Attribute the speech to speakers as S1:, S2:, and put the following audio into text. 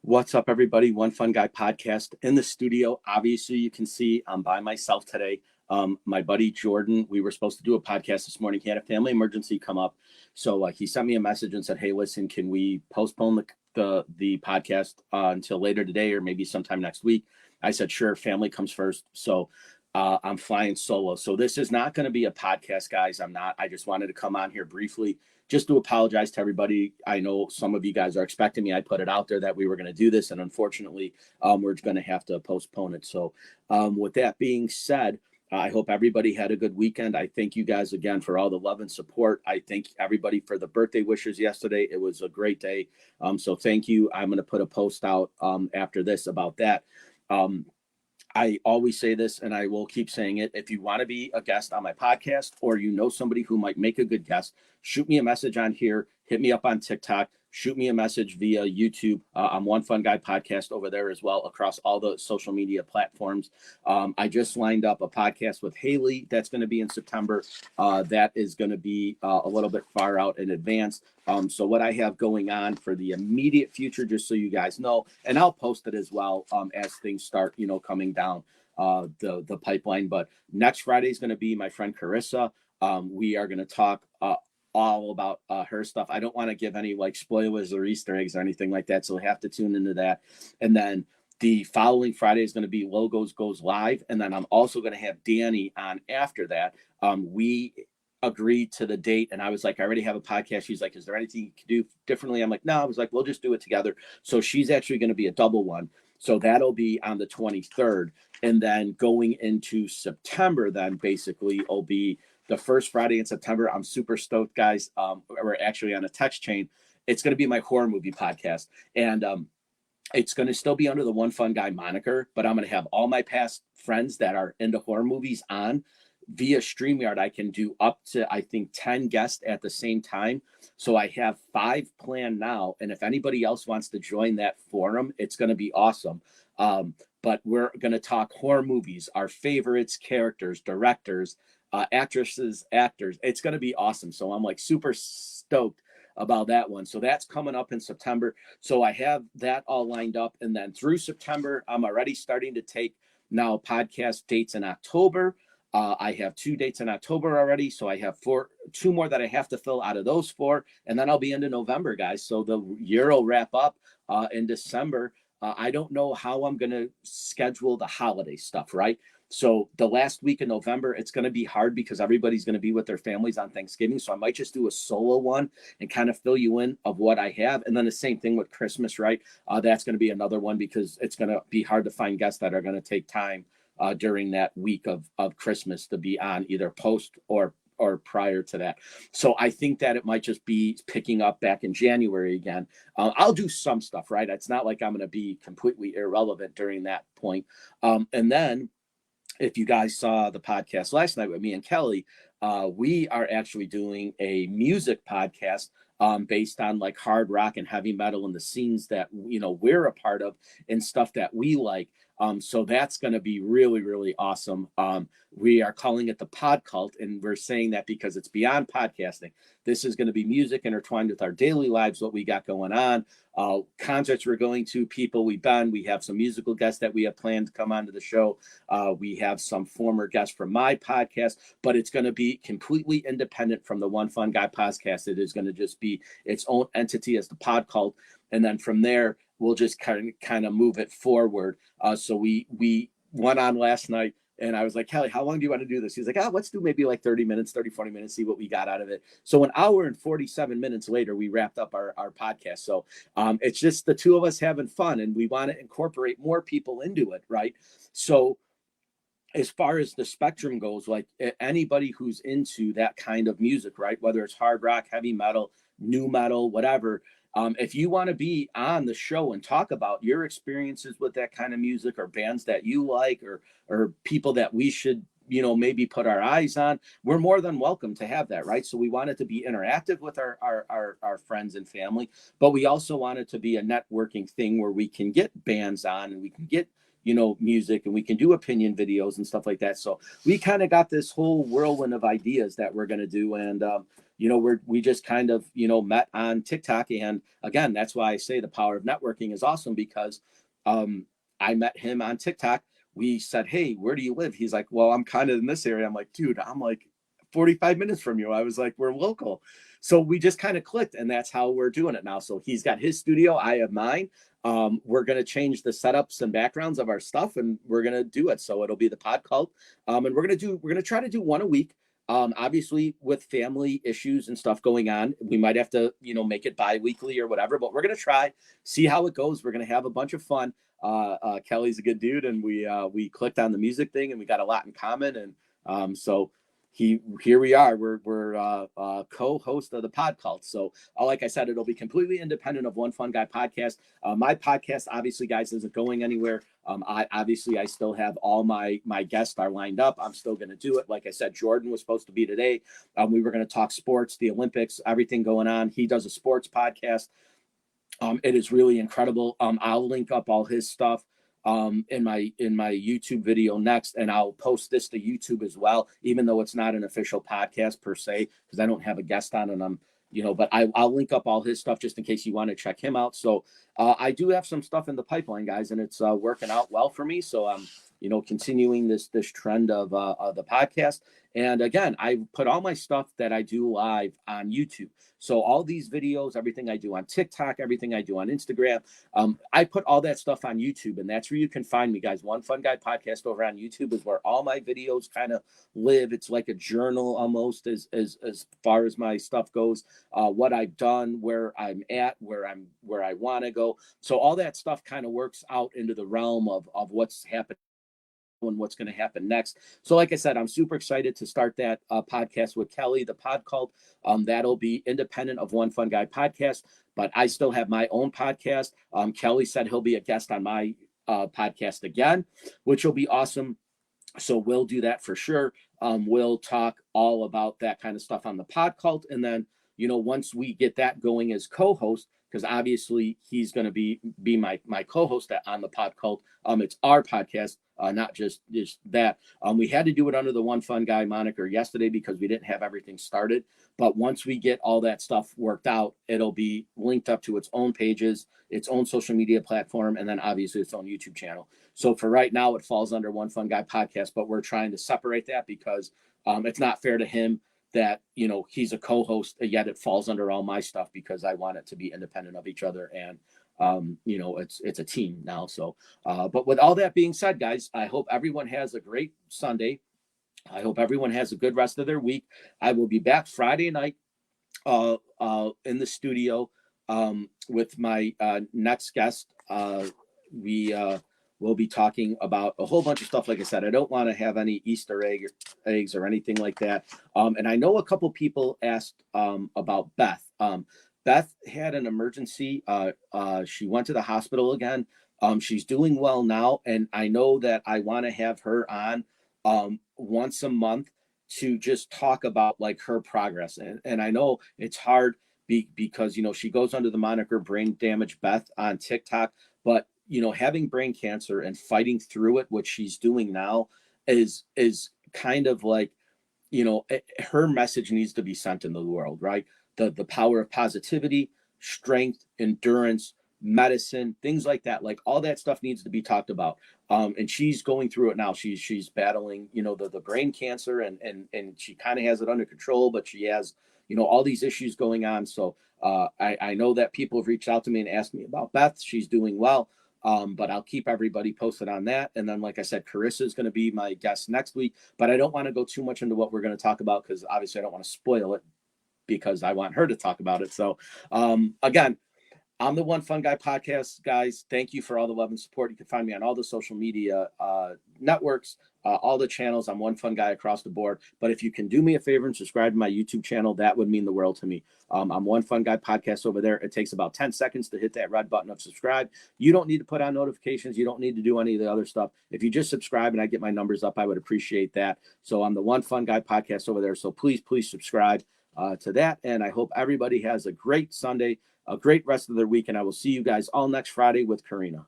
S1: What's up, everybody? One Fun Guy podcast in the studio. Obviously, you can see I'm by myself today. My buddy Jordan, we were supposed to do a podcast this morning. He had a family emergency come up. So he sent me a message and said, hey, listen, can we postpone the podcast until later today or maybe sometime next week? I said, sure, family comes first. So I'm flying solo. So this is not going to be a podcast, guys. I just wanted to come on here briefly just to apologize to everybody. I know some of you guys are expecting me. I put it out there that we were going to do this, and unfortunately, we're going to have to postpone it. So with that being said, I hope everybody had a good weekend. I thank you guys again for all the love and support. I thank everybody for the birthday wishes yesterday. It was a great day. So thank you. I'm going to put a post out after this about that. I always say this and I will keep saying it. If you want to be a guest on my podcast or you know somebody who might make a good guest, shoot me a message on here, hit me up on TikTok, shoot me a message via YouTube. I'm One Fun Guy podcast over there as well across all the social media platforms. I just lined up a podcast with Haley that's going to be in September. That is going to be a little bit far out in advance. So what I have going on for the immediate future, just so you guys know, and I'll post it as well as things start, coming down the pipeline. But next Friday is going to be my friend Carissa. We are going to talk all about her stuff. I don't want to give any like spoilers or Easter eggs or anything like that, so we have to tune into that. And then the following Friday is going to be Logos Goes Live, and then I'm also going to have Danny on after that. We agreed to the date, and I was like, I already have a podcast. She's like, is there anything you can do differently? I'm like, no. I was like, we'll just do it together. So she's actually going to be a double one. So that'll be on the 23rd. And then going into September, then basically it'll be the first Friday in September. I'm super stoked, guys. We're actually on a text chain. It's going to be my horror movie podcast. And it's going to still be under the One Fun Guy moniker, but I'm going to have all my past friends that are into horror movies on via StreamYard. I can do up to, I think, 10 guests at the same time. So I have 5 planned now. And if anybody else wants to join that forum, it's going to be awesome. But we're going to talk horror movies, our favorites, characters, directors, actresses, actors. It's going to be awesome. So I'm like super stoked about that one. So that's coming up in September. So I have that all lined up. And then through September, I'm already starting to take now podcast dates in October. I have 2 dates in October already. So I have 2 more that I have to fill out of those 4. And then I'll be into November, guys. So the year will wrap up in December. I don't know how I'm going to schedule the holiday stuff, right? So the last week in November, it's going to be hard because everybody's going to be with their families on Thanksgiving. So I might just do a solo one and kind of fill you in of what I have. And then the same thing with Christmas, right? That's going to be another one because it's going to be hard to find guests that are going to take time during that week of Christmas to be on either post or prior to that. So I think that it might just be picking up back in January again. I'll do some stuff, right? It's not like I'm going to be completely irrelevant during that point. And then if you guys saw the podcast last night with me and Kelly, we are actually doing a music podcast based on like hard rock and heavy metal and the scenes that, we're a part of and stuff that we like. So that's going to be really, really awesome. We are calling it the Pod Cult, and we're saying that because it's beyond podcasting. This is going to be music intertwined with our daily lives, what we got going on, concerts we're going to, people we've been. We have some musical guests that we have planned to come onto the show. We have some former guests from my podcast, but it's going to be completely independent from the One Fun Guy podcast. It is going to just be its own entity as the Pod Cult. And then from there, we'll just kind of move it forward. So we went on last night and I was like, Kelly, how long do you want to do this? He's like, let's do maybe like 30 minutes, 30, 40 minutes, see what we got out of it. So an hour and 47 minutes later, we wrapped up our podcast. So it's just the 2 of us having fun, and we want to incorporate more people into it, right? So as far as the spectrum goes, like anybody who's into that kind of music, right? Whether it's hard rock, heavy metal, new metal, whatever. If you want to be on the show and talk about your experiences with that kind of music or bands that you like or people that we should, maybe put our eyes on, we're more than welcome to have that, right? So we want it to be interactive with our friends and family, but we also want it to be a networking thing where we can get bands on and we can get music, and we can do opinion videos and stuff like that. So we kind of got this whole whirlwind of ideas that we're going to do. And we just kind of, met on TikTok. And again, that's why I say the power of networking is awesome, because I met him on TikTok. We said, hey, where do you live? He's like, well, I'm kind of in this area. I'm like, dude, I'm like 45 minutes from you. I was like, we're local. So we just kind of clicked, and that's how we're doing it now. So he's got his studio, I have mine. We're going to change the setups and backgrounds of our stuff, and we're going to do it. So it'll be the pod cult. And we're going to try to do one a week. Obviously with family issues and stuff going on, we might have to, make it bi-weekly or whatever, but we're going to try, see how it goes. We're going to have a bunch of fun. Kelly's a good dude, and we clicked on the music thing, and we got a lot in common. And so here we are. We're co-host of the pod cult. So like I said, it'll be completely independent of One Fun Guy podcast. My podcast, obviously, guys, isn't going anywhere. I still have all my guests are lined up. I'm still going to do it. Like I said, Jordan was supposed to be today. We were going to talk sports, the Olympics, everything going on. He does a sports podcast. It is really incredible. I'll link up all his stuff in my YouTube video next, and I'll post this to YouTube as well, even though it's not an official podcast per se, because I don't have a guest on, and but I'll link up all his stuff just in case you want to check him out. So I do have some stuff in the pipeline, guys, and it's working out well for me. So I'm continuing this trend of the podcast. And again, I put all my stuff that I do live on YouTube. So all these videos, everything I do on TikTok, everything I do on Instagram, I put all that stuff on YouTube, and that's where you can find me, guys. One Fun Guy podcast over on YouTube is where all my videos kind of live. It's like a journal almost, as far as my stuff goes, what I've done, where I'm at, where I want to go. So all that stuff kind of works out into the realm of what's happening and what's going to happen next. So like I said, I'm super excited to start that podcast with Kelly, the pod cult. That'll be independent of One Fun Guy podcast, but I still have my own podcast. Kelly said he'll be a guest on my podcast again, which will be awesome. So we'll do that for sure. We'll talk all about that kind of stuff on the pod cult. And then, once we get that going as co-host, because obviously he's going to be my co-host on the pod cult. It's our podcast, not just that. We had to do it under the One Fun Guy moniker yesterday because we didn't have everything started. But once we get all that stuff worked out, it'll be linked up to its own pages, its own social media platform, and then obviously its own YouTube channel. So for right now, it falls under One Fun Guy podcast, but we're trying to separate that because it's not fair to him that he's a co-host, yet it falls under all my stuff, because I want it to be independent of each other. And it's a team now. So but with all that being said, guys, I hope everyone has a great Sunday. I hope everyone has a good rest of their week. I will be back Friday night in the studio with my next guest. We'll be talking about a whole bunch of stuff. Like I said, I don't want to have any Easter eggs or anything like that. And I know a couple people asked about Beth. Beth had an emergency. She went to the hospital again. She's doing well now. And I know that I want to have her on once a month to just talk about like her progress. And I know it's hard because, she goes under the moniker Brain Damage Beth on TikTok, but having brain cancer and fighting through it, what she's doing now is kind of like, her message needs to be sent in the world, right? The power of positivity, strength, endurance, medicine, things like that. Like all that stuff needs to be talked about. And she's going through it now. She's battling, the brain cancer, and she kind of has it under control, but she has, all these issues going on. So I know that people have reached out to me and asked me about Beth. She's doing well. But I'll keep everybody posted on that. And then, like I said, Carissa is going to be my guest next week, but I don't want to go too much into what we're going to talk about, because obviously I don't want to spoil it, because I want her to talk about it. So again, I'm the One Fun Guy podcast, guys. Thank you for all the love and support. You can find me on all the social media networks, all the channels. I'm One Fun Guy across the board. But if you can do me a favor and subscribe to my YouTube channel, that would mean the world to me. I'm One Fun Guy podcast over there. It takes about 10 seconds to hit that red button of subscribe. You don't need to put on notifications. You don't need to do any of the other stuff. If you just subscribe and I get my numbers up, I would appreciate that. So I'm the One Fun Guy podcast over there. So please subscribe to that. And I hope everybody has a great Sunday, a great rest of their week. And I will see you guys all next Friday with Karina.